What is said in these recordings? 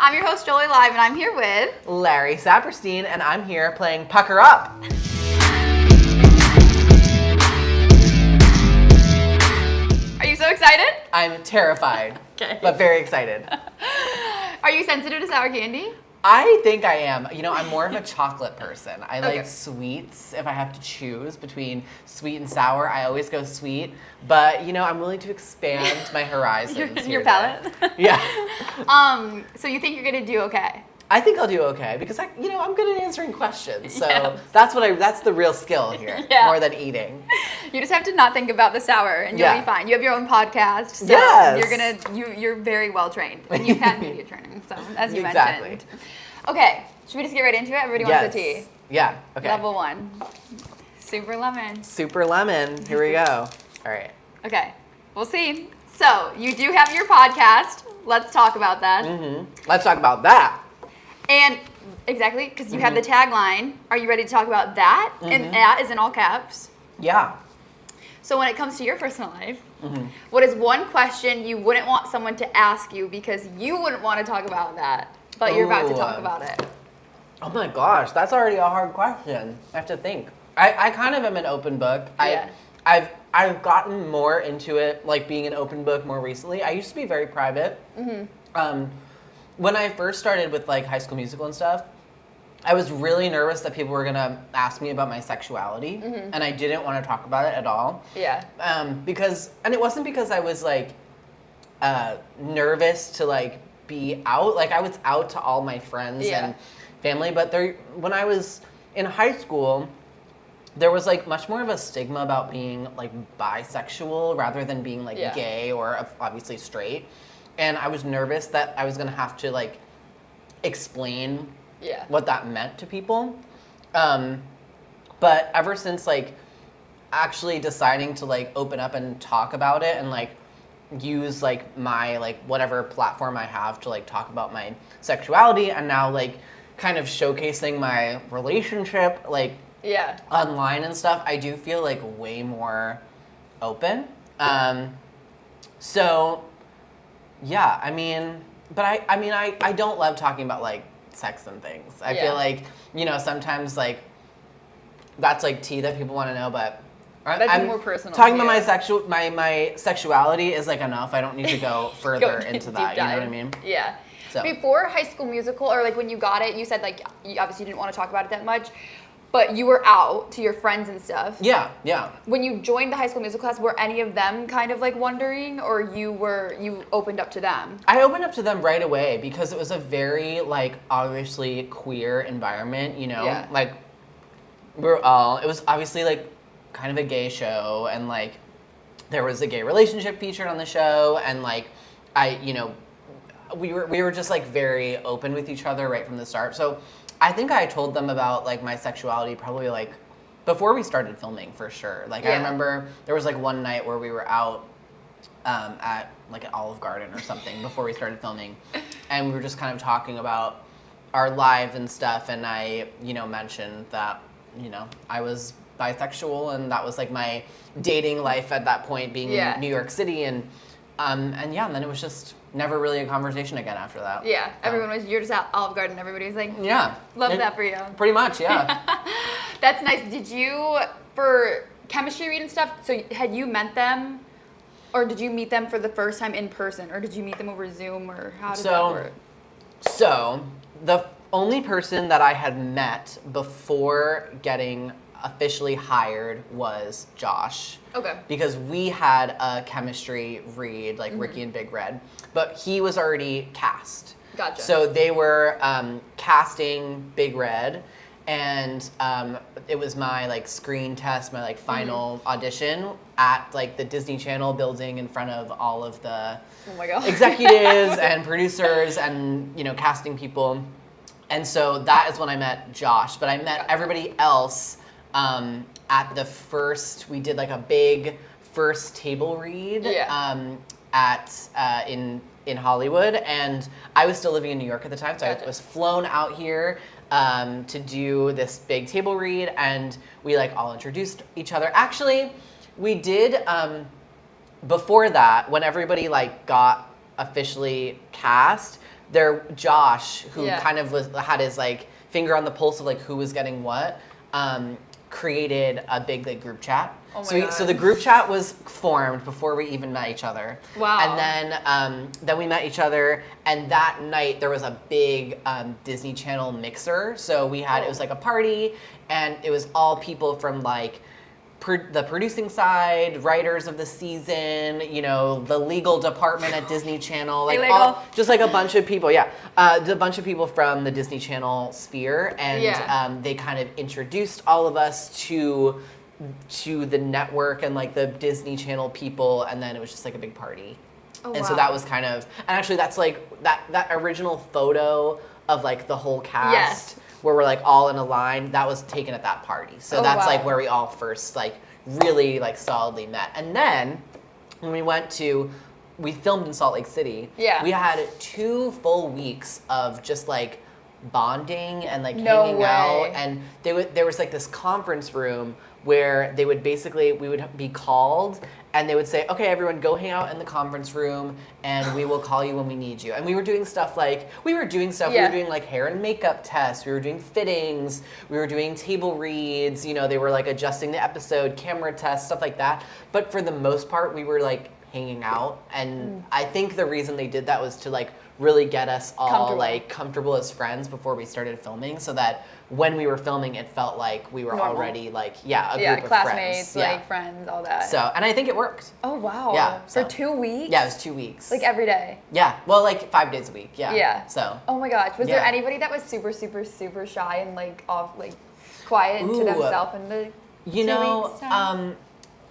I'm your host, Jolie Live, and I'm here with Larry Saperstein, and I'm here playing Pucker Up. Are you so excited? I'm terrified, but very excited. Are you sensitive to sour candy? I think I am. You know, I'm more of a chocolate person. I Okay. like sweets. If I have to choose between sweet and sour, I always go sweet. But, you know, I'm willing to expand my horizons. Your palate? Yeah. So you think you're gonna do okay? I think I'll do okay because I'm good at answering questions. So Yes. that's the real skill here, Yeah. more than eating. You just have to not think about the sour, and you'll be fine. You have your own podcast, so Yes. you're very well trained, and you've had media training, so as you Exactly. mentioned. Okay, should we just get right into it? Everybody wants the tea. Yeah. Okay. Level 1, super lemon. Super lemon. Here we go. All right. Okay, we'll see. So you do have your podcast. Let's talk about that. Let's talk about that. And exactly, because you have the tagline. Are you ready to talk about that? And that is in all caps. Yeah. So when it comes to your personal life, what is one question you wouldn't want someone to ask you because you wouldn't want to talk about that, but you're about to talk about it? Oh my gosh, that's already a hard question. I have to think. I kind of am an open book. Yeah. I've gotten more into it, like being an open book more recently. I used to be very private. When I first started with like High School Musical and stuff, I was really nervous that people were gonna ask me about my sexuality, and I didn't want to talk about it at all. Yeah. And it wasn't because I was like nervous to like be out. Like I was out to all my friends and family, but when I was in high school, there was like much more of a stigma about being like bisexual rather than being like gay or obviously straight. And I was nervous that I was gonna have to like explain what that meant to people. But ever since like actually deciding to like open up and talk about it and like use like my like whatever platform I have to like talk about my sexuality and now like kind of showcasing my relationship like online and stuff, I do feel like way more open. So yeah, I mean, but I don't love talking about like sex and things. I feel like, you know, sometimes like that's like tea that people want to know, but I'm more personal. Talking about my sexuality is like enough. I don't need to go further into that. You know what I mean? Yeah. So. Before High School Musical, or like when you got it, you said like you obviously didn't want to talk about it that much, but you were out to your friends and stuff. Yeah, yeah. When you joined the High School Musical class, were any of them kind of like wondering, or you opened up to them? I opened up to them right away because it was a very like obviously queer environment, you know? Yeah. Like it was obviously like kind of a gay show, and like there was a gay relationship featured on the show, and like we were just like very open with each other right from the start. So I think I told them about like my sexuality probably like before we started filming for sure. Like I remember there was like one night where we were out at like an Olive Garden or something before we started filming, and we were just kind of talking about our lives and stuff, and I, you know, mentioned that, you know, I was bisexual, and that was like my dating life at that point, being in New York City, and then it was just never really a conversation again after that. Yeah, you're just at Olive Garden, everybody was like, love that for you. Pretty much, yeah. That's nice. Did you, for chemistry read and stuff, so had you met them, or did you meet them for the first time in person, or did you meet them over Zoom, or how did that work? So, the only person that I had met before getting officially hired was Josh. Okay. Because we had a chemistry read, like Ricky and Big Red, but he was already cast. Gotcha. So they were casting Big Red, and it was my like screen test, my like final audition at like the Disney Channel building in front of all of the executives and producers and, you know, casting people. And so that is when I met Josh, but I met everybody else at the first, we did like a big first table read in Hollywood, and I was still living in New York at the time, so I was flown out here to do this big table read, and we like all introduced each other. Actually, we did before that, when everybody like got officially cast, Josh, who kind of had his like finger on the pulse of like who was getting what, created a big like group chat. Oh my God. So the group chat was formed before we even met each other. Wow. And then we met each other, and that night there was a big Disney Channel mixer. So we had, it was like a party, and it was all people from like the producing side, writers of the season, you know, the legal department at Disney Channel, like just like a bunch of people, a bunch of people from the Disney Channel sphere, and they kind of introduced all of us to the network and like the Disney Channel people, and then it was just like a big party. Oh, and so that was kind of, and actually that's like that original photo of like the whole cast. Where we're like all in a line, that was taken at that party. So that's like where we all first like really like solidly met. And then when we filmed in Salt Lake City. Yeah. We had 2 full weeks of just like bonding and like hanging out. And there was like this conference room where we would be called and they would say, okay, everyone go hang out in the conference room and we will call you when we need you. And we were doing stuff we were doing like hair and makeup tests, we were doing fittings, we were doing table reads, you know, they were like adjusting the episode, camera tests, stuff like that. But for the most part, we were like hanging out. And I think the reason they did that was to like really get us all comfortable as friends before we started filming, so that when we were filming, it felt like we were already like, a group of classmates, friends. like friends, all that. So, and I think it worked. Oh, wow. Yeah. For 2 weeks? Yeah, it was 2 weeks. Like every day? Yeah. Well, like 5 days a week. Yeah. Yeah. So. Oh my gosh. Was there anybody that was super, super, super shy and like off, like quiet to themselves in the 2 weeks time?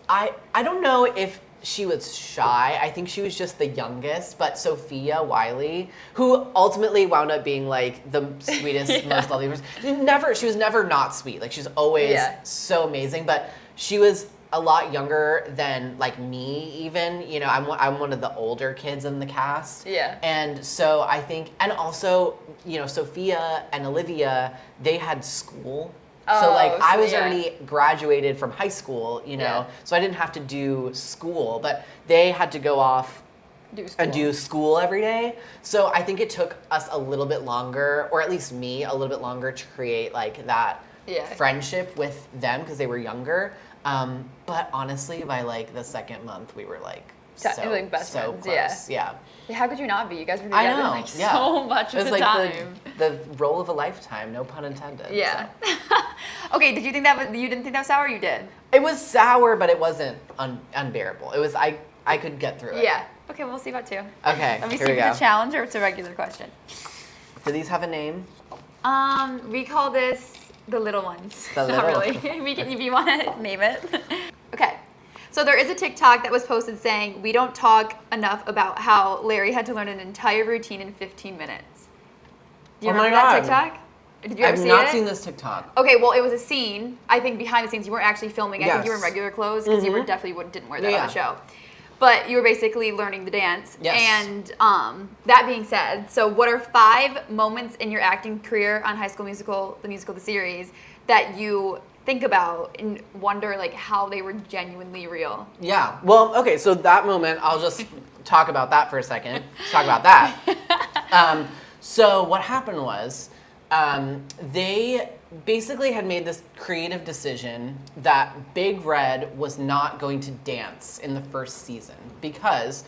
I don't know if she was shy. I think she was just the youngest, but Sophia Wiley, who ultimately wound up being like the sweetest, most lovely person. She was never not sweet. Like she's always so amazing, but she was a lot younger than like me even. You know, I'm one of the older kids in the cast. Yeah. And so I think, and also, you know, Sophia and Olivia, they had school. So like I was already graduated from high school, you know, so I didn't have to do school, but they had to go off and do school every day. So I think it took us a little bit longer, or at least me, a little bit longer to create like that friendship with them because they were younger. But honestly, by like the second month, we were like like best friends. Close. Yeah. How could you not be? You guys were together like so much of the time. The role of a lifetime, no pun intended. Yeah. So. Okay, you didn't think that was sour, or you did? It was sour, but it wasn't unbearable. It was, I could get through it. Yeah. Okay, we'll see about 2. Okay, Let me see if it's a challenge or it's a regular question. Do these have a name? We call this the little ones. Not really. If you want to name it. Okay. So there is a TikTok that was posted saying, we don't talk enough about how Larry had to learn an entire routine in 15 minutes. Do you remember that TikTok? Did you ever see it? I've not seen this TikTok. Okay, well, it was a scene. I think behind the scenes, you weren't actually filming. I think you were in regular clothes because you didn't wear that on the show. But you were basically learning the dance. Yes. And that being said, so what are 5 moments in your acting career on High School Musical, the series, that you think about and wonder like how they were genuinely real? Yeah. Well, okay, so that moment, I'll just talk about that for a second. Talk about that. So what happened was they basically had made this creative decision that Big Red was not going to dance in the first season because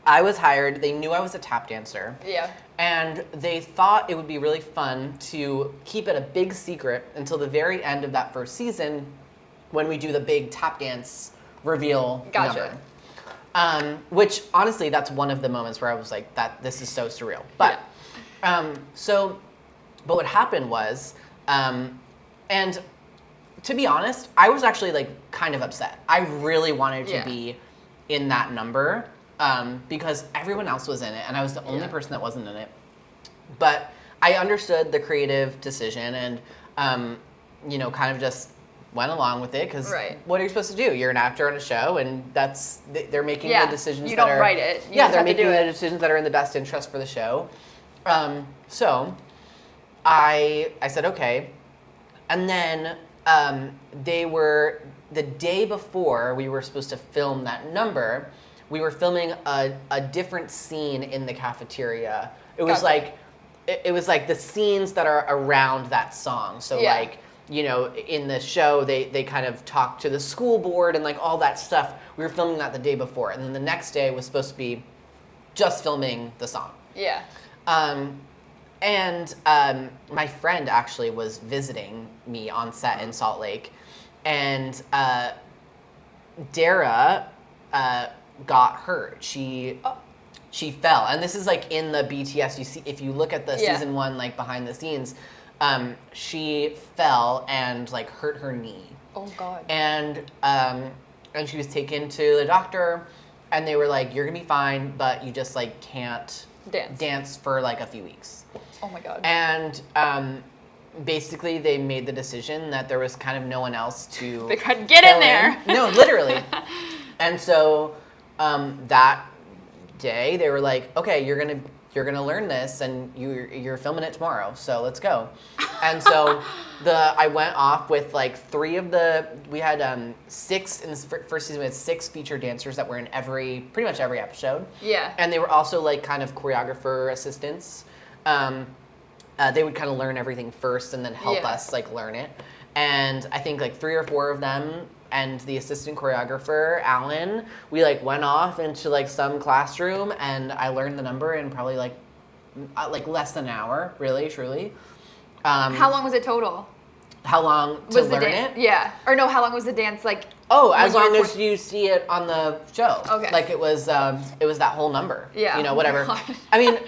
I was hired. They knew I was a tap dancer. Yeah. And they thought it would be really fun to keep it a big secret until the very end of that first season when we do the big tap dance reveal number. Which, honestly, that's one of the moments where I was like, this is so surreal. But, but what happened was, and to be honest, I was actually like kind of upset. I really wanted to be in that number. Because everyone else was in it, and I was the only person that wasn't in it. But I understood the creative decision, and you know, kind of just went along with it. Because what are you supposed to do? You're an actor on a show, and they're making the decisions. You don't write it. They're making the decisions that are in the best interest for the show. So I said okay, and then the day before we were supposed to film that number. We were filming a different scene in the cafeteria It was like it was like the scenes that are around that song. So like, you know, in the show they kind of talk to the school board and like all that stuff. We were filming that the day before, and then the next day was supposed to be just filming the song. Yeah. And my friend actually was visiting me on set in Salt Lake, and Dara got hurt. She fell, and this is like in the BTS. You see, if you look at the season 1 like behind the scenes, she fell and like hurt her knee. Oh God. And she was taken to the doctor, and they were like, "You're gonna be fine, but you just like can't dance for like a few weeks." Oh my God. And basically they made the decision that there was kind of no one else to they couldn't get in there. No, literally. And so that day they were like, "Okay, you're gonna learn this, and you're filming it tomorrow, so let's go." And so I went off with like 3 of we had 6 in the first season. We had 6 featured dancers that were in pretty much every episode. Yeah. And they were also like kind of choreographer assistants. They would kind of learn everything first and then help us like learn it. And I think like 3 or 4 of them and the assistant choreographer, Alan, we like went off into like some classroom, and I learned the number in probably like less than an hour, really, truly. How long was it total? How long to learn it? Yeah. Or no, how long was the dance like? Oh, as long as you see it on the show. Okay. Like it was that whole number. Yeah. You know, whatever. I mean,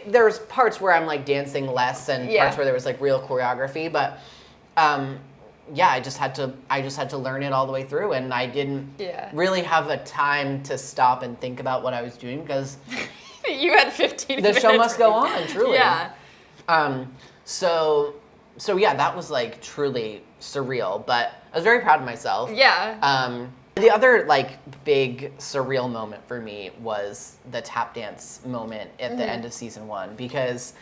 there was parts where I'm like dancing less, and parts where there was like real choreography, but I just had to learn it all the way through, and I didn't really have a time to stop and think about what I was doing because you had 15 minutes. The show must go on, truly. Yeah. So yeah, that was like truly surreal, but I was very proud of myself. Yeah. The other like big surreal moment for me was the tap dance moment at the end of season 1, because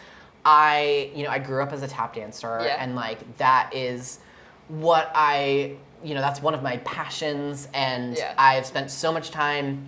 I grew up as a tap dancer, and like that is what that's one of my passions, and I've spent so much time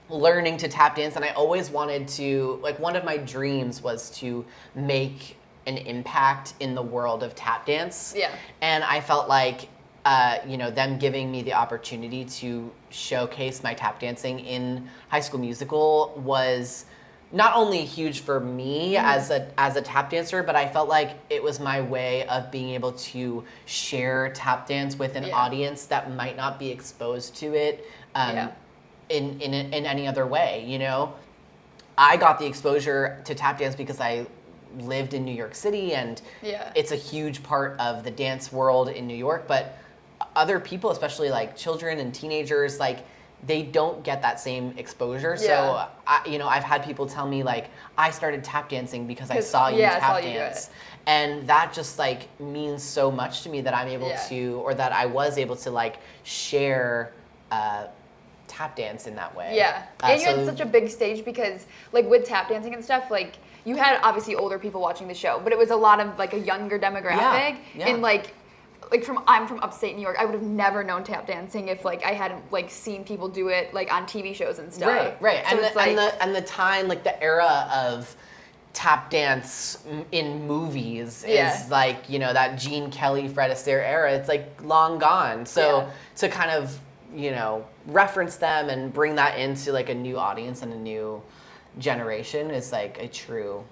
learning to tap dance, and I always wanted to, like, one of my dreams was to make an impact in the world of tap dance. Yeah. And I felt like them giving me the opportunity to showcase my tap dancing in High School Musical was not only huge for me as a tap dancer, but I felt like it was my way of being able to share tap dance with an audience that might not be exposed to it in any other way. You know, I got the exposure to tap dance because I lived in New York City, and it's a huge part of the dance world in New York. But other people, especially like children and teenagers, like, they don't get that same exposure. So, I've had people tell me, like, I started tap dancing because I saw you tap dance. And that just, like, means so much to me that I'm able to, or that I was able to, like, share tap dance in that way. Yeah. And you had such a big stage because, like, with tap dancing and stuff, like, you had obviously older people watching the show, but it was a lot of, like, a younger demographic. Yeah. And, I'm from upstate New York. I would have never known tap dancing if, like, I hadn't, like, seen people do it, like, on TV shows and stuff. Right. So And the time, like, the era of tap dance in movies is like, that Gene Kelly, Fred Astaire era. It's like long gone. So to kind of, reference them and bring that into like a new audience and a new generation is like a true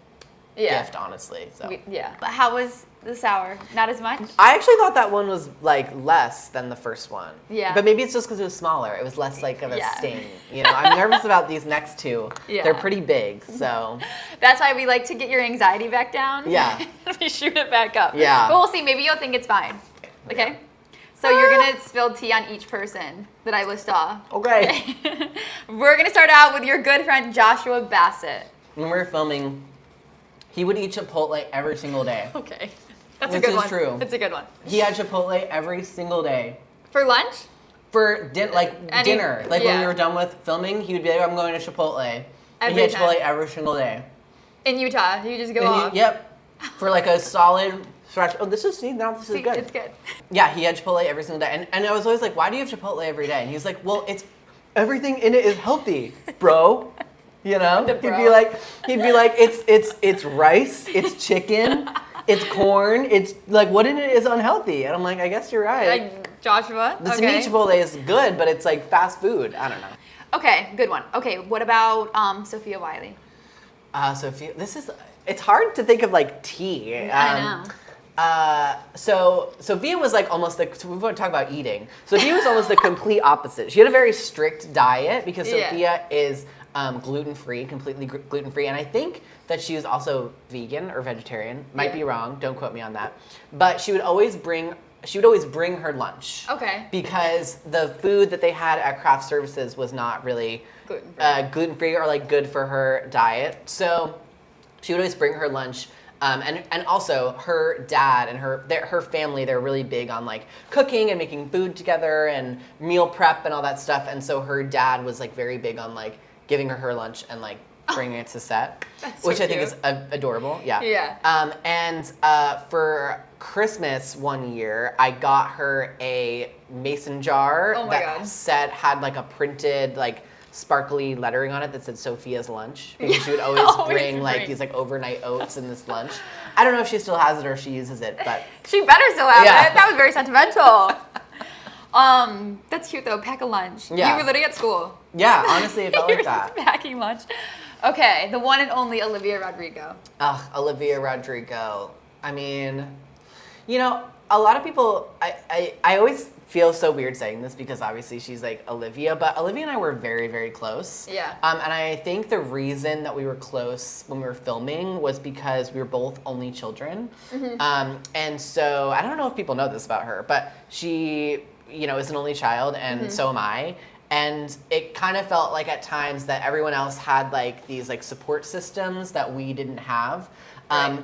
gift, honestly. So But how was the sour? Not as much? I actually thought that one was like less than the first one. Yeah. But maybe it's just because it was smaller. It was less like of a sting. I'm nervous about these next 2. Yeah. They're pretty big, so. That's why we like to get your anxiety back down. Yeah. We shoot it back up. Yeah. But we'll see. Maybe you'll think it's fine. Okay? So you're going to spill tea on each person that I list off. Okay. We're going to start out with your good friend Joshua Bassett. When we were filming, he would eat Chipotle every single day. Okay. That's a good one. This is true. That's a good one. He had Chipotle every single day. For lunch? For dinner. Like when we were done with filming, he would be like, I'm going to Chipotle. And he had Chipotle every single day. In Utah? You just go off? Yep. For like a solid stretch. Oh, this is good. It's good. Yeah, he had Chipotle every single day. And I was always like, why do you have Chipotle every day? And he's like, well, it's everything in it is healthy, bro. You know, he'd be like, it's rice, it's chicken, it's corn, it's like, what in it is unhealthy? And I'm like, I guess you're right. Like Joshua. The ceviche Chipotle is good, but it's like fast food. I don't know. Okay, good one. Okay, what about Sophia Wiley? Sophia, it's hard to think of like tea. I know. So Sophia was like almost we want to talk about eating. Sophia was almost the complete opposite. She had a very strict diet because Sophia is gluten-free, completely gluten-free. And I think that she was also vegan or vegetarian. Might be wrong. Don't quote me on that. But she would always bring her lunch. Okay. Because the food that they had at craft services was not really gluten-free or like good for her diet. So she would always bring her lunch. And also her dad and her family, they're really big on like cooking and making food together and meal prep and all that stuff. And so her dad was like very big on like giving her lunch and like bringing it to set, which I think is adorable. Yeah. Yeah. And for Christmas one year, I got her a mason jar that had like a printed like sparkly lettering on it that said Sophia's lunch, because she would always bring like these like overnight oats in this lunch. I don't know if she still has it or she uses it, but she better still have it. That was very sentimental. That's cute though. Pack a lunch. Yeah. You were literally at school. Yeah, honestly, it felt like that. Packing lunch. Okay, the one and only Olivia Rodrigo. Olivia Rodrigo. I mean, you know, a lot of people, I always feel so weird saying this because obviously she's like Olivia, but Olivia and I were very, very close. Yeah. And I think the reason that we were close when we were filming was because we were both only children. Mm-hmm. And so I don't know if people know this about her, but she, you know, is an only child, and so am I. And it kind of felt like at times that everyone else had like these like support systems that we didn't have.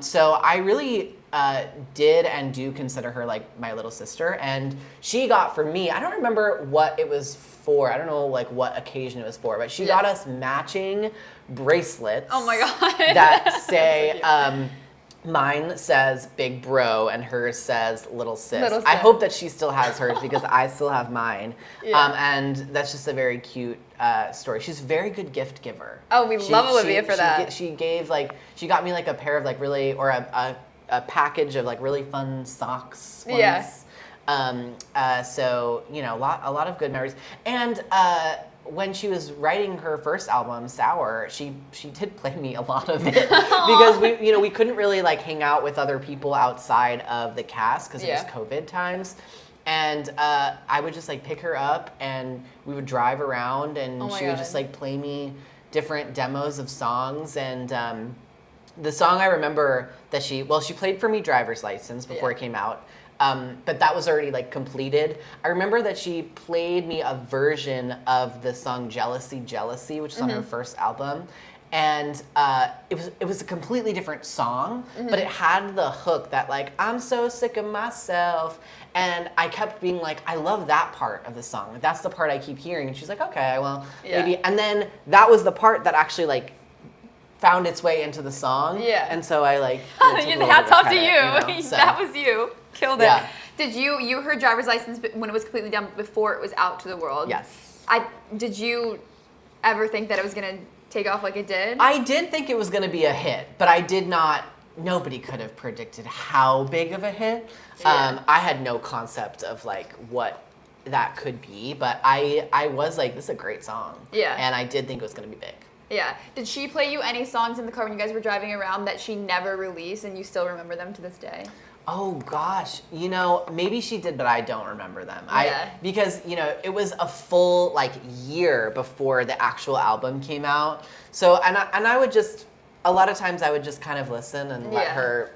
So I really did and do consider her like my little sister. And she got for me, I don't remember what it was for. I don't know like what occasion it was for, but she got us matching bracelets. Oh my God. That say, mine says big bro and hers says little sis. I hope that she still has hers because I still have mine. And that's just a very cute story. She's a very good gift giver. Oh, we love Olivia for that. She got me like a pair of like really, or a package of like really fun socks once. Yeah. So, you know, a lot of good memories. And when she was writing her first album, Sour, she did play me a lot of it because we couldn't really like hang out with other people outside of the cast because it was COVID times. And I would just like pick her up and we would drive around and she would just like play me different demos of songs. And the song I remember that she played for me Driver's License before it came out. But that was already like completed. I remember that she played me a version of the song Jealousy, Jealousy, which is on her first album. And it was a completely different song, but it had the hook that like, I'm so sick of myself. And I kept being like, I love that part of the song. That's the part I keep hearing. And she's like, okay, well, maybe. And then that was the part that actually like found its way into the song. Yeah. And so I like, hats off to you. So. That was you. Killed it. Yeah. Did you heard Driver's License when it was completely done before it was out to the world? Yes. Did you ever think that it was going to take off like it did? I did think it was going to be a hit, but I did not. Nobody could have predicted how big of a hit. Yeah. I had no concept of like what that could be, but I was like, this is a great song. Yeah. And I did think it was going to be big. Yeah. Did she play you any songs in the car when you guys were driving around that she never released and you still remember them to this day? Oh gosh, maybe she did, but I don't remember them. Because it was a full like year before the actual album came out. So and I would just, a lot of times I would just kind of listen and let her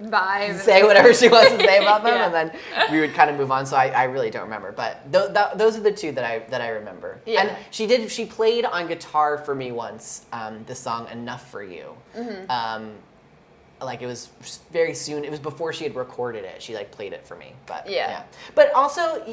say whatever she wants to say about them, and then we would kind of move on. So I really don't remember, but those are the two that I remember. Yeah. And she played on guitar for me once the song "Enough for You." Mm-hmm. Like it was very soon. It was before she had recorded it. She like played it for me, but yeah. But also,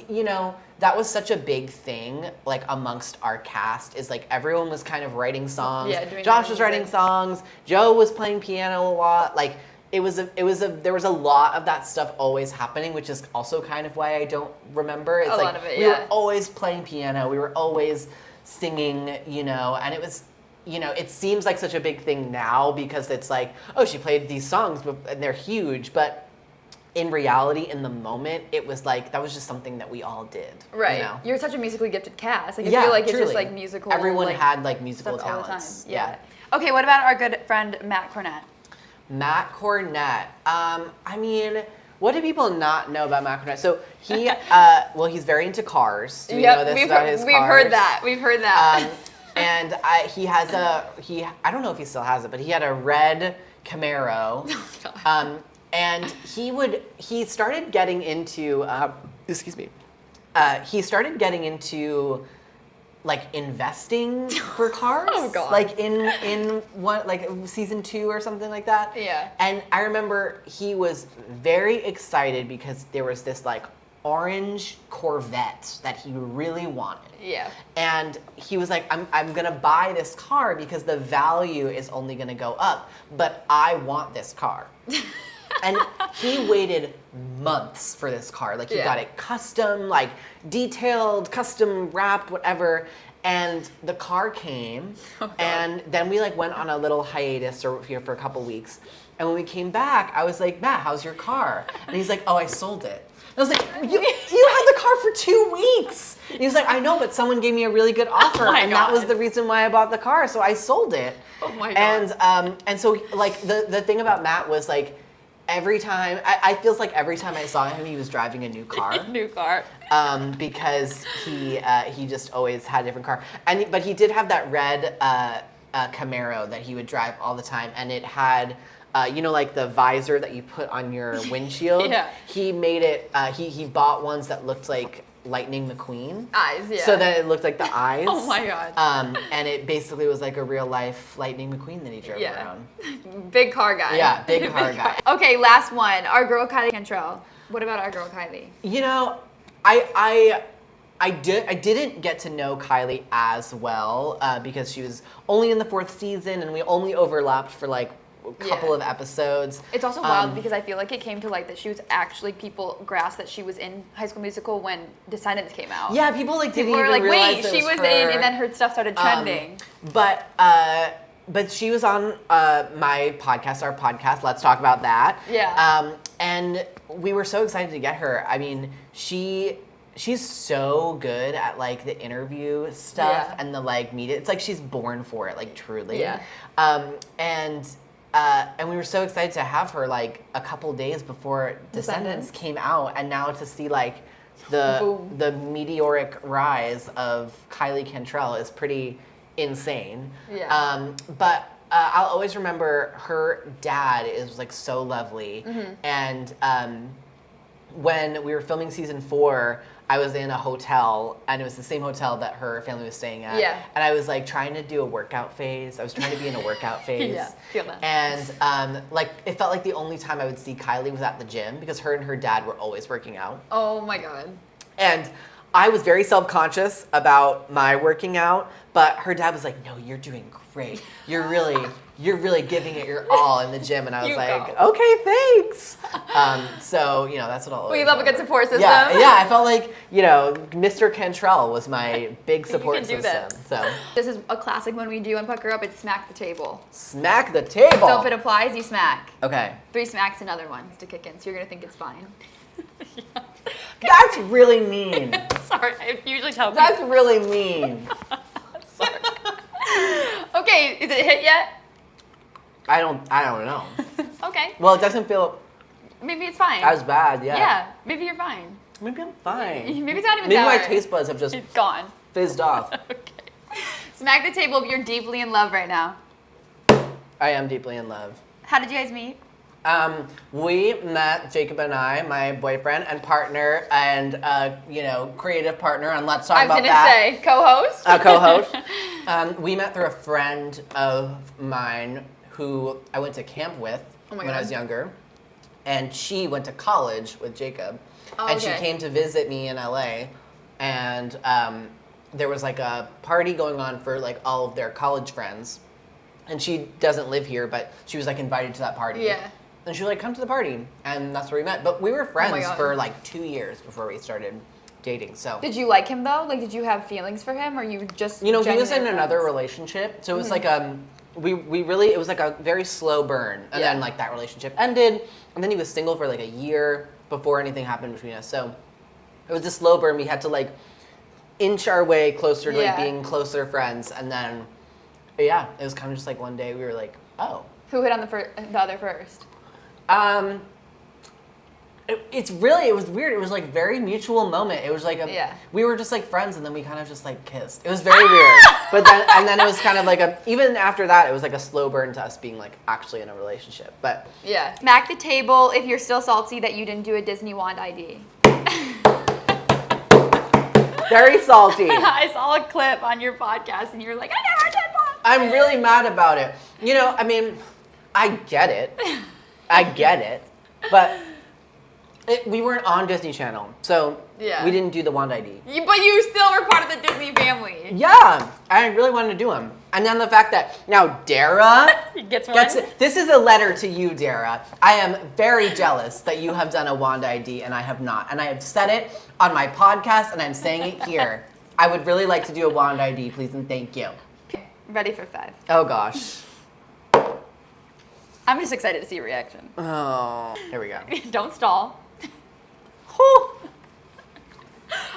that was such a big thing like amongst our cast. Is like everyone was kind of writing songs. Yeah, Josh was writing songs. Joe was playing piano a lot. Like there was a lot of that stuff always happening, which is also kind of why I don't remember. It's we were always playing piano. We were always singing, and it you know, it seems like such a big thing now because it's like, oh, she played these songs and they're huge, but in reality, in the moment, it was like, that was just something that we all did. Right. You know? You're such a musically gifted cast. Like, I feel like truly. it's just like musical. Everyone like, had like musical stuff all the time. talents. Yeah. Okay, what about our good friend Matt Cornett? Matt Cornett. I mean, what do people not know about Matt Cornett? So he, well, he's very into cars. Do we know this about his cars? We've heard that. We've heard that. And he has I don't know if he still has it, but he had a red Camaro. Oh, and he started getting into, excuse me, he started getting into like investing for cars. Oh God. Like in what, like season 2 or something like that. Yeah. And I remember he was very excited because there was this like orange Corvette that he really wanted. Yeah. And he was like, I'm gonna buy this car because the value is only gonna go up, but I want this car. And he waited months for this car. Like he got it custom, like detailed, custom wrapped, whatever. And the car came, and then we like went on a little hiatus here for a couple weeks. And when we came back, I was like, Matt, how's your car? And he's like, oh, I sold it. I was like, you had the car for 2 weeks. And he was like, I know, but someone gave me a really good offer, that was the reason why I bought the car, so I sold it. Oh my God. And so like the thing about Matt was like, every time, I feels like every time I saw him, he was driving a new car. New car. Because he just always had a different car. But he did have that red Camaro that he would drive all the time, and it had, you know, like the visor that you put on your windshield. Yeah. He made it. He bought ones that looked like Lightning McQueen. Eyes, yeah. So that it looked like the eyes. Oh my God. And it basically was like a real life Lightning McQueen that he drove around. Big car guy. Yeah, big car guy. Okay, last one. Our girl Kylie Cantrell. What about our girl Kylie? You know, I didn't get to know Kylie as well because she was only in the 4th season and we only overlapped for like a couple of episodes. It's also wild because I feel like it came to light that she was actually, people grasped that she was in High School Musical when Descendants came out. Yeah, people like didn't were even like, realize wait, she was her. in, and then her stuff started trending. But she was on my podcast, our podcast, Let's Talk About That. Yeah. And we were so excited to get her. I mean, she's so good at like the interview stuff and the like media. It's like she's born for it, like truly. Yeah. And we were so excited to have her like a couple days before Descendants came out, and now to see like the meteoric rise of Kylie Cantrell is pretty insane. Yeah. But I'll always remember her dad is like so lovely, and when we were filming season 4, I was in a hotel, and it was the same hotel that her family was staying at. Yeah. And I was like trying to do a workout phase. I was trying to be in a workout phase. Yeah, feel that. And like it felt like the only time I would see Kylie was at the gym because her and her dad were always working out. Oh my God. And I was very self-conscious about my working out, but her dad was like, no, you're doing great. You're really giving it your all in the gym. And I was okay, thanks. So, you know, that's what I'll always We love a good support system. Yeah, I felt like, you know, Mr. Cantrell was my big support system. This. So This is a classic when we do on Pucker Up, it's smack the table. Smack the table. So if it applies, you smack. Okay. 3 smacks and other ones to kick in, so you're going to think it's fine. That's really mean. Sorry, I usually tell people. That's really mean. Sorry. Okay, is it hit yet? I don't know. Okay. Well, it doesn't feel Maybe it's fine. as bad, Yeah, maybe you're fine. Maybe I'm fine. Maybe it's not even Maybe sour. my taste buds have just It's gone. fizzed off. Okay. Smack the table if you're deeply in love right now. I am deeply in love. How did you guys meet? We met, Jacob and I, my boyfriend and partner, and creative partner on Let's Talk About That. I was gonna say Co-host. We met through a friend of mine who I went to camp with when I was younger, and she went to college with Jacob, and she came to visit me in LA, and there was like a party going on for like all of their college friends, and she doesn't live here, but she was like invited to that party. Yeah. And she was like, come to the party. And that's where we met. But we were friends for like 2 years before we started dating. So did you like him though? Like, did you have feelings for him, or you just he was in another relationship, so it was like we really, it was like a very slow burn, and then like that relationship ended, and then he was single for like a year before anything happened between us. So it was a slow burn. We had to like inch our way closer to like being closer friends, and then it was kind of just like one day we were like, oh, who hit on the other first? It was weird. It was like very mutual moment. It was like we were just like friends, and then we kind of just like kissed. It was very weird. But then it was kind of like even after that, it was like a slow burn to us being like actually in a relationship. But smack the table if you're still salty that you didn't do a Disney Wand ID. Very salty. I saw a clip on your podcast, and you were like, I never did one. I'm really mad about it. I mean, I get it, but. We weren't on Disney Channel, so we didn't do the Wand ID. But you still were part of the Disney family. Yeah, I really wanted to do them. And then the fact that now Dara gets one. This is a letter to you, Dara. I am very jealous that you have done a Wand ID and I have not. And I have said it on my podcast, and I'm saying it here. I would really like to do a Wand ID, please, and thank you. Ready for 5. Oh, gosh. I'm just excited to see your reaction. Oh, here we go. Don't stall.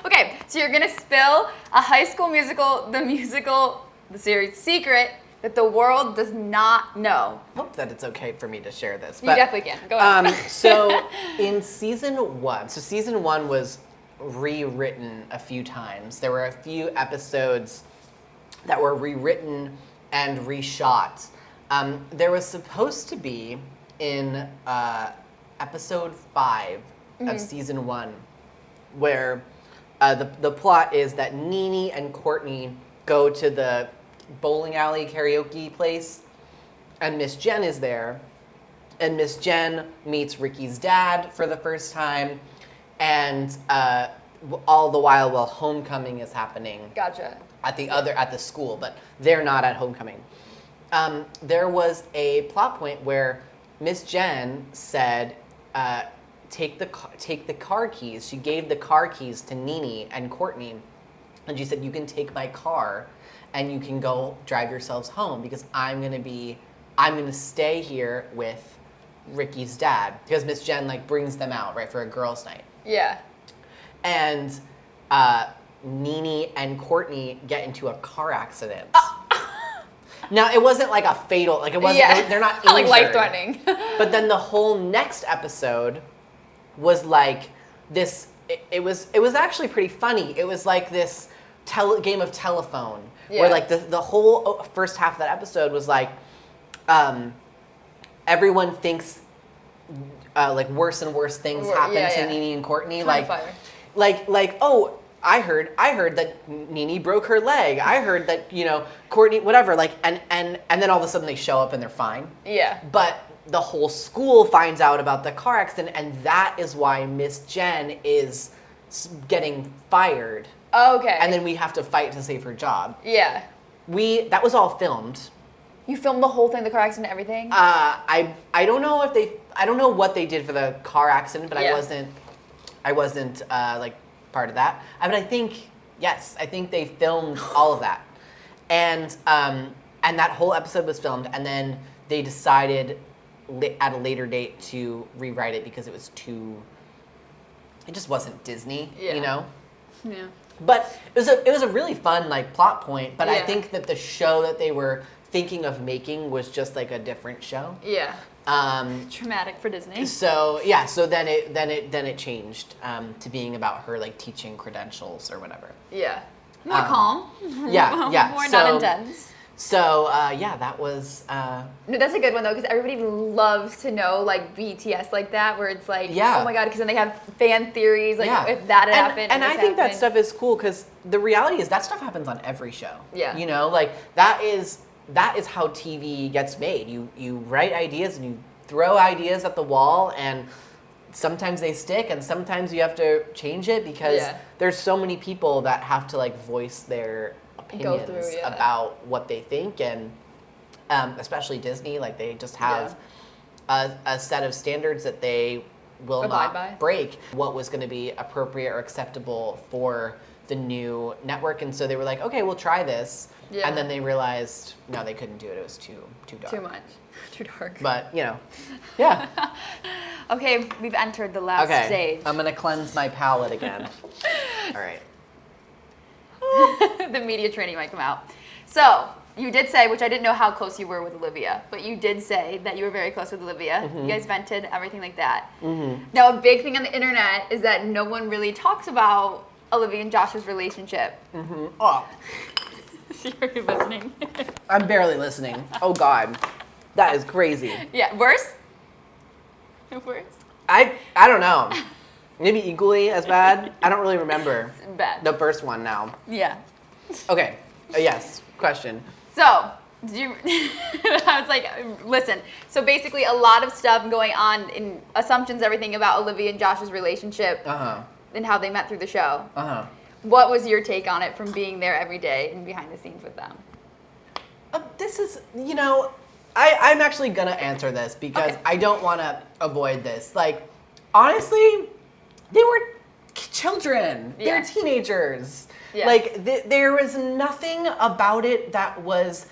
Okay, so you're gonna spill a High School Musical, the series secret that the world does not know. I hope that it's okay for me to share this. You definitely can. Go ahead. So in season 1 was rewritten a few times. There were a few episodes that were rewritten and reshot. There was supposed to be in episode 5 of season 1, where the plot is that Nene and Courtney go to the bowling alley karaoke place, and Miss Jen is there, and Miss Jen meets Ricky's dad for the first time, and all the while homecoming is happening. Gotcha. At the school, but they're not at homecoming. There was a plot point where Miss Jen said, take the car keys. She gave the car keys to Nene and Courtney, and she said, you can take my car and you can go drive yourselves home, because I'm gonna stay here with Ricky's dad, because Miss Jen like brings them out, right, for a girls' night. Yeah. And Nene and Courtney get into a car accident. Now, it wasn't like a fatal, like it wasn't, they're not injured. Like life-threatening. But then the whole next episode was like this, it was actually pretty funny. It was like this game of telephone, where like the whole first half of that episode was like, everyone thinks like worse and worse things happen to Nene and Courtney. Like, oh, I heard that Nene broke her leg. I heard that, Courtney, whatever, like, and then all of a sudden they show up and they're fine. Yeah. But the whole school finds out about the car accident, and that is why Miss Jen is getting fired. Okay. And then we have to fight to save her job. Yeah. That was all filmed. You filmed the whole thing, the car accident, everything? I don't know I don't know what they did for the car accident, but I wasn't like part of that. But I think they filmed all of that. And that whole episode was filmed, and then they decided at a later date to rewrite it because it just wasn't Disney, Yeah. But it was a really fun like plot point, but I think that the show that they were thinking of making was just like a different show. Yeah. Traumatic for Disney. So then it changed to being about her like teaching credentials or whatever. Yeah. More calm. Yeah. More not intense. So that was. No, that's a good one though, because everybody loves to know like BTS like that, where it's like, oh my god, because then they have fan theories like if that had happened. And I think that stuff is cool, because the reality is that stuff happens on every show. Yeah. Like that is how TV gets made. You write ideas and you throw ideas at the wall, and sometimes they stick and sometimes you have to change it, because there's so many people that have to like voice their opinions about what they think, and especially Disney, like they just have a set of standards that they will not break what was going to be appropriate or acceptable for the new network. And so they were like, okay, we'll try this. Yeah. And then they realized, no, they couldn't do it. It was too dark. Too much. Too dark. But, you know, yeah. Okay, we've entered the last stage. I'm going to cleanse my palate again. All right. The media training might come out. So, you did say, which I didn't know how close you were with Olivia, but you did say that you were very close with Olivia. Mm-hmm. You guys vented, everything like that. Mm-hmm. Now, a big thing on the internet is that no one really talks about Olivia and Josh's relationship. Mm-hmm. Oh. You're listening. I'm barely listening. Oh, God. That is crazy. Yeah, worse? Worse? I don't know. Maybe equally as bad. I don't really remember. It's bad. The first one now. Yeah. Okay. Yes. Question. So, I was like, listen. So basically, a lot of stuff going on in assumptions, everything about Olivia and Josh's relationship, and how they met through the show. What was your take on it from being there every day and behind the scenes with them? This is, you know, I'm actually gonna answer this because I don't want to avoid this. Like, honestly, they were children. Yeah. They're teenagers. Yeah. Like, there was nothing about it that was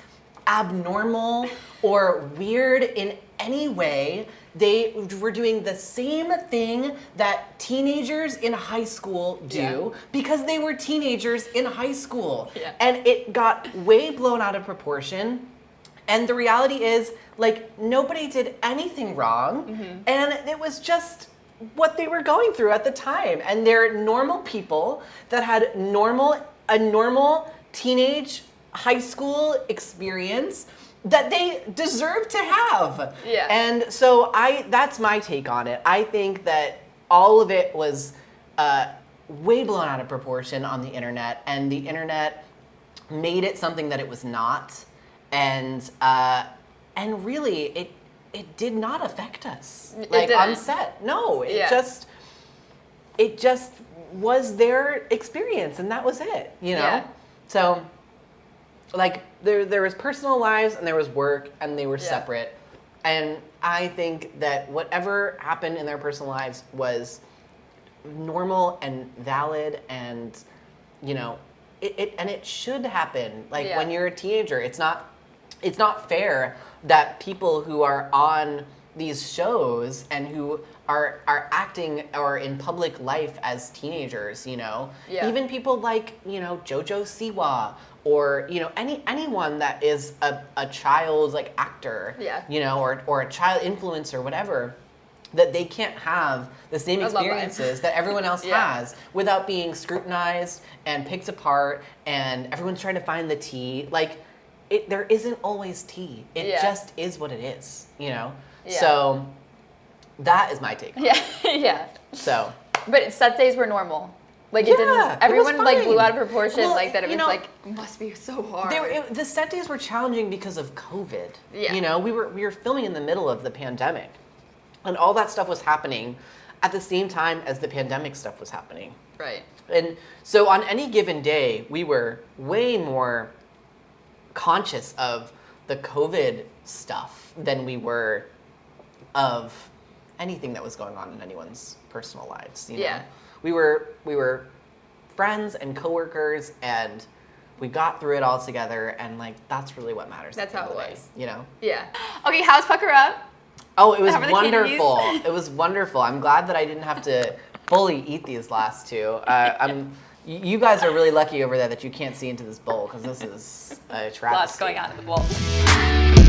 abnormal or weird in any way. They were doing the same thing that teenagers in high school do because they were teenagers in high school. Yeah. And it got way blown out of proportion. And the reality is, like, nobody did anything wrong. Mm-hmm. And it was just what they were going through at the time. And they're normal people that had a normal teenage high school experience that they deserve to have. Yeah. And so that's my take on it. I think that all of it was way blown out of proportion on the internet, and the internet made it something that it was not. And really it did not affect us. Like, on set. No, it just was their experience, and that was it, you know? Yeah. So, like, there was personal lives and there was work, and they were separate. And I think that whatever happened in their personal lives was normal and valid, and, you know, it should happen. Like, when you're a teenager, it's not fair that people who are on these shows and who are acting or in public life as teenagers, you know, even people like, you know, JoJo Siwa, or, you know, anyone that is a child, like, actor, you know, or a child influencer, whatever, that they can't have the same experiences that everyone else has without being scrutinized and picked apart, and everyone's trying to find the tea. Like, there isn't always tea. It just is what it is, you know? Yeah. So that is my take on it. Yeah. So. But set days were normal. Like, it didn't, everyone, like, blew out of proportion, like, that it was, like, it must be so hard. The set days were challenging because of COVID. Yeah. You know, we were filming in the middle of the pandemic, and all that stuff was happening at the same time as the pandemic stuff was happening. Right. And so on any given day, we were way more conscious of the COVID stuff than we were of anything that was going on in anyone's personal lives. You know? Yeah. We were friends and coworkers, and we got through it all together, and, like, that's really what matters. That's how it was. You know? Yeah. Okay, how's Pucker Up? Oh, it was wonderful. It was wonderful. I'm glad that I didn't have to fully eat these last two. You guys are really lucky over there that you can't see into this bowl, because this is a travesty. Lots going on in the bowl.